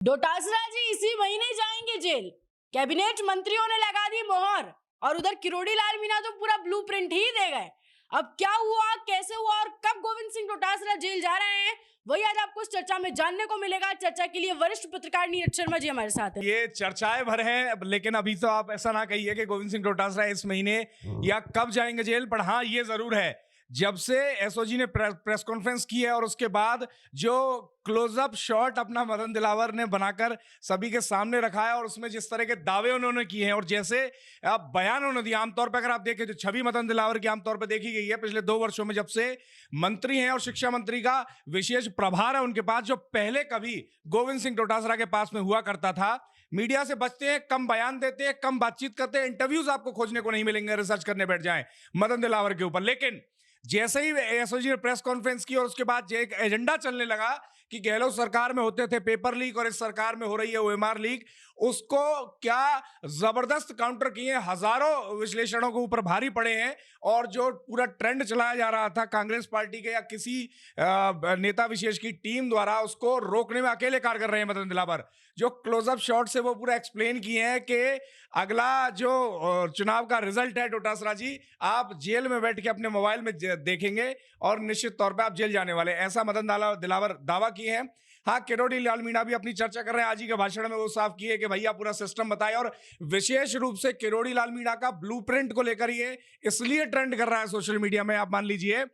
डोटासरा जी इसी महीने जाएंगे जेल। कैबिनेट मंत्रियों ने लगा दी मोहर और उधर किरोड़ी लाल मीणा तो पूरा ब्लूप्रिंट ही दे गए। अब क्या हुआ, कैसे हुआ और कब गोविंद सिंह डोटासरा जेल जा रहे हैं, वही आज आपको इस चर्चा में जानने को मिलेगा। चर्चा के लिए वरिष्ठ पत्रकार नीरज शर्मा जी हमारे साथ हैं। ये चर्चाएं भर हैं, लेकिन अभी तो आप ऐसा ना कहिए कि गोविंद सिंह डोटासरा इस महीने या कब जाएंगे जेल। पर हाँ, ये जरूर है, जब से एसओजी ने प्रेस कॉन्फ्रेंस की है और उसके बाद जो क्लोजअप शॉट अपना मदन दिलावर ने बनाकर सभी के सामने रखा है और उसमें जिस तरह के दावे उन्होंने किए हैं और जैसे बयान उन्होंने दिया, आमतौर पर अगर आप देखें जो छवि मदन दिलावर की आमतौर पर देखी गई है पिछले 2 वर्षों में, जब से मंत्री हैं और शिक्षा मंत्री का विशेष प्रभार है उनके पास, जो पहले कभी गोविंद सिंह डोटासरा के पास में हुआ करता था। मीडिया से बचते हैं, कम बयान देते हैं, कम बातचीत करते हैं, इंटरव्यूज आपको खोजने को नहीं मिलेंगे, रिसर्च करने बैठ जाएं मदन दिलावर के ऊपर। लेकिन जैसे ही एसओजी ने प्रेस कॉन्फ्रेंस की और उसके बाद एक एजेंडा चलने लगा कि गहलोत सरकार में होते थे पेपर लीक और इस सरकार में हो रही है ओएमआर लीक, उसको क्या जबरदस्त काउंटर किए, हजारों विश्लेषणों के ऊपर भारी पड़े हैं। और जो पूरा ट्रेंड चलाया जा रहा था कांग्रेस पार्टी के या किसी नेता विशेष की टीम द्वारा, उसको रोकने में अकेले कारगर रहे मदन दिलावर। जो क्लोजअप शॉट से वो पूरा एक्सप्लेन किए हैं कि अगला जो चुनाव का रिजल्ट है डोटासरा जी, आप जेल में बैठ के अपने मोबाइल में देखेंगे और निश्चित तौर पे आप जेल जाने वाले, ऐसा मदन दिलावर दावा किए हैं। हाँ, किरोड़ी लाल मीणा भी अपनी चर्चा कर रहे हैं। आज ही के भाषण में वो साफ किए कि भैया पूरा सिस्टम बताए, और विशेष रूप से किरोड़ी लाल मीणा का ब्लूप्रिंट को लेकर ये इसलिए ट्रेंड कर रहा है सोशल मीडिया में, आप मान लीजिए,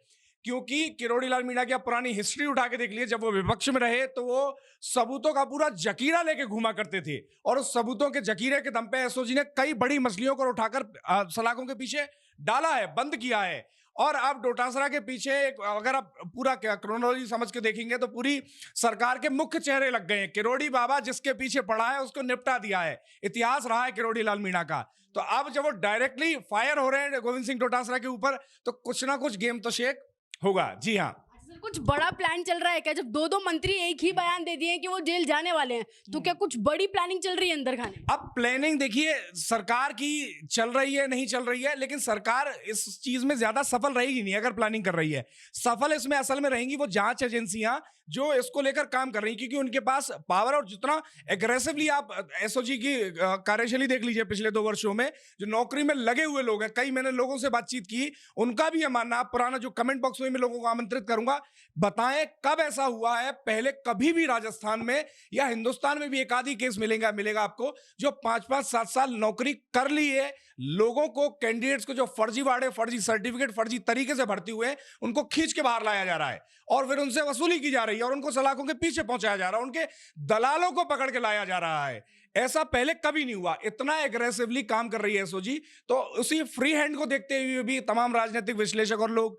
क्योंकि किरोड़ी लाल मीणा की आप पुरानी हिस्ट्री उठा के देख लीजिए। जब वो विपक्ष में रहे तो वो सबूतों का पूरा जकीरा लेके घूमा करते थे और उस सबूतों के जकीरे के दम पे एसओजी ने कई बड़ी मछलियों को उठाकर सलाखों के पीछे डाला है, बंद किया है। और अब डोटासरा के पीछे अगर आप पूरा क्रोनोलॉजी समझ के देखेंगे तो पूरी सरकार के मुख्य चेहरे लग गए हैं। किरोड़ी बाबा जिसके पीछे पड़ा है उसको निपटा दिया है, इतिहास रहा है किरोड़ी लाल मीणा का। तो अब जब वो डायरेक्टली फायर हो रहे हैं गोविंद सिंह डोटासरा के ऊपर, तो कुछ ना कुछ गेम तो शेक होगा। जी हाँ, सर, कुछ बड़ा प्लान चल रहा है क्या? जब दो मंत्री एक ही बयान दे दिए कि वो जेल जाने वाले हैं, तो क्या कुछ बड़ी प्लानिंग चल रही है अंदर खाने? अब प्लानिंग देखिए सरकार की चल रही है, नहीं चल रही है, लेकिन सरकार इस चीज में ज्यादा सफल रहेगी नहीं अगर प्लानिंग कर रही है। सफल इसमें असल में रहेंगी वो जांच एजेंसियां जो इसको लेकर काम कर रही हैं, क्योंकि उनके पास पावर, और जितना एग्रेसिवली आप एसओजी की कार्यशैली देख लीजिए पिछले 2 वर्षों में, जो नौकरी में लगे हुए लोग हैं, कई मैंने लोगों से बातचीत की, उनका भी यह मानना, आप पुराना जो कमेंट बॉक्स में मैं लोगों को आमंत्रित करूंगा, बताएं कब ऐसा हुआ है पहले कभी भी राजस्थान में या हिंदुस्तान में भी एक आधी केस मिलेगा आपको, जो 5-5 7 साल नौकरी कर ली है लोगों को, कैंडिडेट्स को जो फर्जीवाड़े, फर्जी सर्टिफिकेट, फर्जी तरीके से भर्ती हुए, उनको खींच के बाहर लाया जा रहा है और फिर उनसे वसूली की जा रही है और उनको सलाखों के पीछे पहुंचाया जा रहा है, उनके दलालों को पकड़ के लाया जा रहा है। ऐसा पहले कभी नहीं हुआ, इतना एग्रेसिवली काम कर रही है एसओजी। तो उसी फ्री हैंड को देखते हुए भी तमाम राजनीतिक विश्लेषक और लोग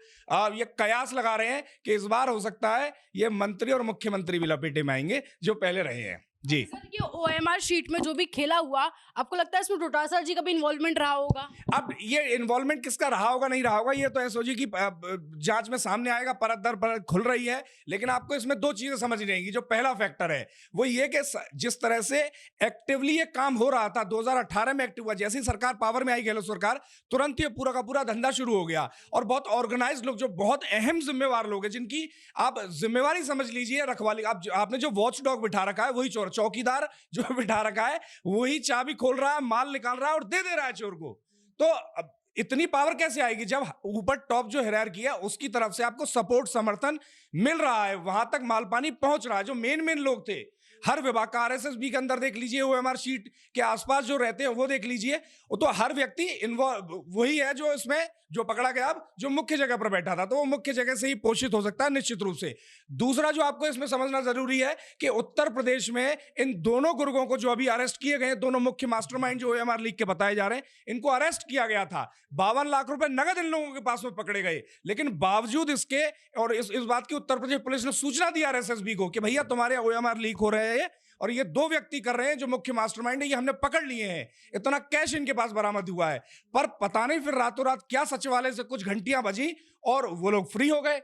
ये कयास लगा रहे हैं कि इस बार हो सकता है ये मंत्री और मुख्यमंत्री भी लपेटे में आएंगे जो पहले रहे हैं। जी सर, ये ओएमआर शीट में जो भी खेला हुआ, आपको लगता है इसमें डोटासरा जी का भी इन्वॉल्वमेंट रहा होगा? अब ये इन्वॉल्वमेंट किसका रहा होगा, नहीं रहा होगा, ये तो एसओजी की जांच में सामने आएगा, परत दर परत खुल रही है। लेकिन आपको इसमें 2 चीजें समझनी रहेंगी। जो पहला फैक्टर है वो ये कि जिस तरह से एक्टिवली ये काम हो रहा था 2018 में एक्टिव हुआ, जैसी सरकार पावर में आई गहलोत सरकार, तुरंत ये पूरा का पूरा धंधा शुरू हो गया और बहुत ऑर्गेनाइज लोग, जो बहुत अहम जिम्मेवार लोग हैं, जिनकी आप जिम्मेवारी समझ लीजिए रखवाली, आपने जो वॉच डॉग बिठा रखा है वही चोर, चौकीदार जो बिठा रखा है वही चाबी खोल रहा है, माल निकाल रहा है और दे रहा है चोर को। तो अब इतनी पावर कैसे आएगी जब ऊपर टॉप जो हायरार्की है उसकी तरफ से आपको सपोर्ट, समर्थन मिल रहा है, वहां तक माल पानी पहुंच रहा है। जो मेन लोग थे हर विभाग का, आरएसएस के अंदर देख लीजिए, ओएमआर शीट के आसपास जो रहते हैं वो देख लीजिए, वो तो हर व्यक्ति इन्वॉल्व वही है जो इसमें जो पकड़ा गया, अब जो मुख्य जगह पर बैठा था, तो वो मुख्य जगह से ही पोषित हो सकता है निश्चित रूप से। दूसरा जो आपको इसमें समझना जरूरी है कि उत्तर प्रदेश में इन दोनों गुर्गों को जो अभी अरेस्ट किए गए, दोनों मुख्य मास्टरमाइंड जो ओएमआर लीक के बताए जा रहे हैं, इनको अरेस्ट किया गया था। 52 लाख रुपए नगद इन लोगों के पास में पकड़े गए, लेकिन बावजूद इसके और इस बात की उत्तर प्रदेश पुलिस ने सूचना दी आरएसएस को कि भैया तुम्हारे ओएमआर लीक हो रहे हैं और ये 2 व्यक्ति कर रहे हैं जो मुख्य मास्टरमाइंड है, ये हमने पकड़ लिए हैं, इतना कैश इनके पास बरामद हुआ है। पर पता नहीं फिर रातों रात क्या सचिवालय से कुछ घंटियां बजी और वो लोग फ्री हो गए।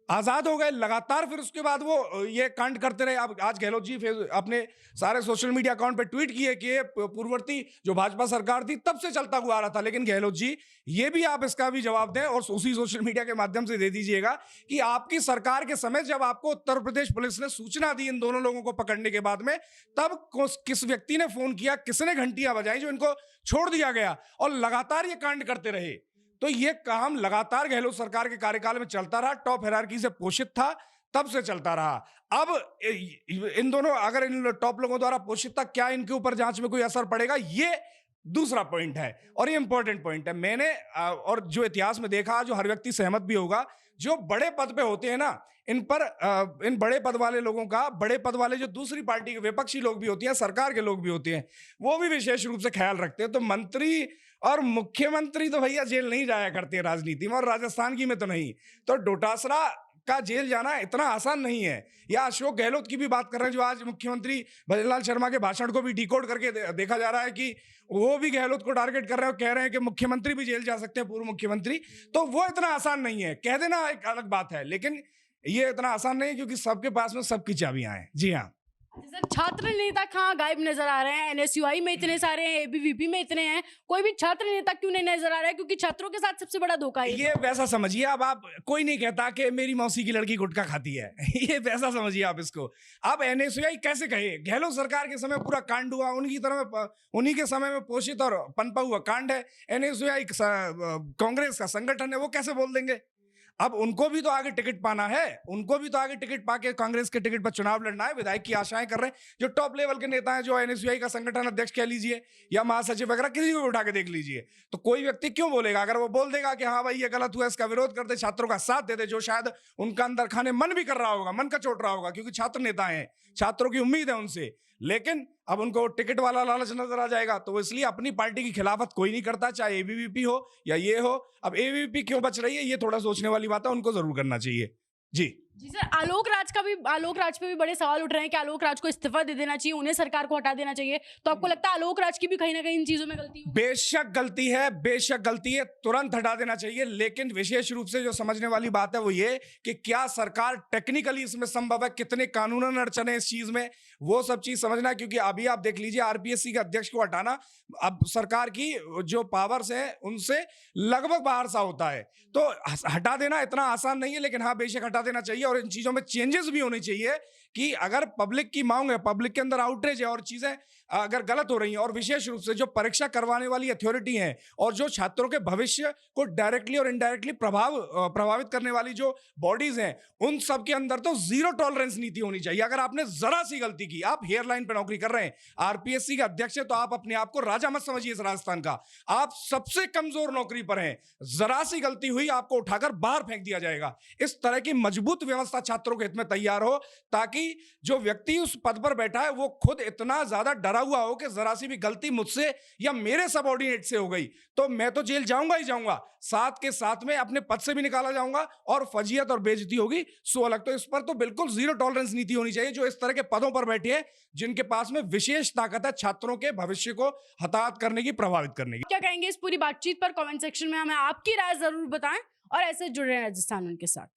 आजाद हो गए लगातार। फिर उसके बाद वो ये कांड करते रहे। अब आज गहलोत जी अपने सारे सोशल मीडिया अकाउंट पे ट्वीट किए कि ये पूर्ववर्ती जो भाजपा सरकार थी तब से चलता हुआ आ रहा था। लेकिन गहलोत जी, ये भी आप इसका भी जवाब दें और उसी सोशल मीडिया के माध्यम से दे दीजिएगा कि आपकी सरकार के समय जब आपको उत्तर प्रदेश पुलिस ने सूचना दी इन दोनों लोगों को पकड़ने के बाद में, तब किस व्यक्ति ने फोन किया, किसने घंटियां बजाई जो इनको छोड़ दिया गया, और लगातार ये कांड करते रहे। तो ये काम लगातार गहलोत सरकार के कार्यकाल में चलता रहा, टॉप हायरार्की से पोषित था, तब से चलता रहा। अब इन दोनों, अगर इन टॉप लोगों द्वारा पोषित था, क्या इनके ऊपर जांच में कोई असर पड़ेगा, ये दूसरा पॉइंट है और ये इंपॉर्टेंट पॉइंट है। मैंने और जो इतिहास में देखा, जो हर व्यक्ति सहमत भी होगा, जो बड़े पद पे होते हैं ना, इन पर इन बड़े पद वाले लोगों का, बड़े पद वाले जो दूसरी पार्टी के विपक्षी लोग भी होते हैं, सरकार के लोग भी होते हैं, वो भी विशेष रूप से ख्याल रखते हैं। तो मंत्री और मुख्यमंत्री तो भैया जेल नहीं जाया करते हैं राजनीति में, और राजस्थान की में तो नहीं। तो डोटासरा का जेल जाना इतना आसान नहीं है। या अशोक गहलोत की भी बात कर रहे हैं, जो आज मुख्यमंत्री भजनलाल शर्मा के भाषण को भी डिकोड करके देखा जा रहा है कि वो भी गहलोत को टारगेट कर रहे हैं और कह रहे हैं कि मुख्यमंत्री भी जेल जा सकते हैं, पूर्व मुख्यमंत्री। तो वो इतना आसान नहीं है, कह देना एक अलग बात है, लेकिन ये इतना आसान नहीं है, क्योंकि सबके पास में सबकी चाबियां हैं। जी हाँ। सर, छात्र नेता कहाँ गायब नजर आ रहे हैं? एनएसयूआई में इतने सारे हैं, एबीवीपी में इतने हैं, कोई भी छात्र नेता क्यों नहीं नजर आ रहा है? क्योंकि छात्रों के साथ सबसे बड़ा धोखा है ये वैसा समझिए। अब आप, कोई नहीं कहता कि मेरी मौसी की लड़की गुटखा खाती है ये वैसा समझिए आप इसको। अब एनएसयूआई कैसे कहे? गहलोत सरकार के समय पूरा कांड हुआ, उन्हीं के समय में पोषित और पनपा हुआ कांड है। एनएसयूआई कांग्रेस का संगठन है, वो कैसे बोल देंगे? अब उनको भी तो आगे टिकट पाना है, उनको भी तो आगे टिकट पाके कांग्रेस के टिकट पर चुनाव लड़ना है, विधायक की आशाएं कर रहे हैं। जो टॉप लेवल के नेता हैं, जो एनएसयूआई का संगठन अध्यक्ष कह लीजिए या महासचिव वगैरह, किसी को उठा के देख लीजिए, तो कोई व्यक्ति क्यों बोलेगा? अगर वो बोल देगा कि हाँ भाई ये गलत हुआ, इसका विरोध करते, छात्रों का साथ देते, जो शायद उनका अंदर खाने मन भी कर रहा होगा, मन का चोट रहा होगा, क्योंकि छात्र नेता हैं, छात्रों की उम्मीद है उनसे, लेकिन अब उनको टिकट वाला लालच नजर आ जाएगा, तो इसलिए अपनी पार्टी की खिलाफत कोई नहीं करता, चाहे एबीवीपी हो या ये हो। अब एबीवीपी क्यों बच रही है, ये थोड़ा सोचने वाली बात है, उनको जरूर करना चाहिए। जी सर, आलोक राज पे भी बड़े सवाल उठ रहे हैं कि आलोक राज को इस्तीफा दे देना चाहिए, उन्हें सरकार को हटा देना चाहिए। तो आपको लगता है आलोक राज की भी कहीं ना कहीं इन चीजों में गलती है? बेशक गलती है, बेशक गलती है, तुरंत हटा देना चाहिए। लेकिन विशेष रूप से जो समझने वाली बात है वो ये कि क्या सरकार टेक्निकली इसमें संभव है, कितने कानूनन अड़चन है इस चीज में, वो सब चीज समझना। क्योंकि अभी आप देख लीजिए, आरपीएससी के अध्यक्ष को हटाना अब सरकार की जो पावर्स है उनसे लगभग बाहर सा होता है, तो हटा देना इतना आसान नहीं है। लेकिन हाँ, बेशक हटा देना चाहिए, और इन चीजों में चेंजेस भी होने चाहिए कि अगर पब्लिक की मांग है, पब्लिक के अंदर आउटरीच है और चीजें अगर गलत हो रही हैं, और विशेष रूप से जो परीक्षा करवाने वाली अथॉरिटी है और जो छात्रों के भविष्य को डायरेक्टली और इनडायरेक्टली प्रभावित करने वाली जो बॉडीज हैं, उन सब के अंदर तो जीरो टॉलरेंस नीति होनी चाहिए। अगर आपने जरा सी गलती की, आप हेयरलाइन पे नौकरी कर रहे हैं, आरपीएससी के अध्यक्ष है, तो आप अपने आप को राजा मत समझिए इस राजस्थान का, आप सबसे कमजोर नौकरी पर हैं। जरा सी गलती हुई, आपको उठाकर बाहर फेंक दिया जाएगा। इस तरह की मजबूत व्यवस्था छात्रों के हित में तैयार हो, ताकि जो व्यक्ति उस पद पर बैठा है वो खुद इतना ज्यादा डरा हुआ हो कि जरा सी भी गलती मुझसे या मेरे सबऑर्डिनेट से हो गई तो मैं तो जेल जाऊंगा ही जाऊंगा, साथ के साथ में अपने पद से भी निकाला जाऊंगा और फजीयत और बेइज्जती होगी, सो अलग। तो इस पर तो बिल्कुल जीरो टॉलरेंस नीति होनी चाहिए। जो इस तरह के पदों पर बैठे हैं, जिनके पास में विशेष ताकत है छात्रों के भविष्य को हताहत करने की, प्रभावित करने की। क्या कहेंगे इस पूरी बातचीत पर? कमेंट सेक्शन में हमें आपकी राय जरूर बताएं और ऐसे जुड़े रहें राजस्थान के साथ।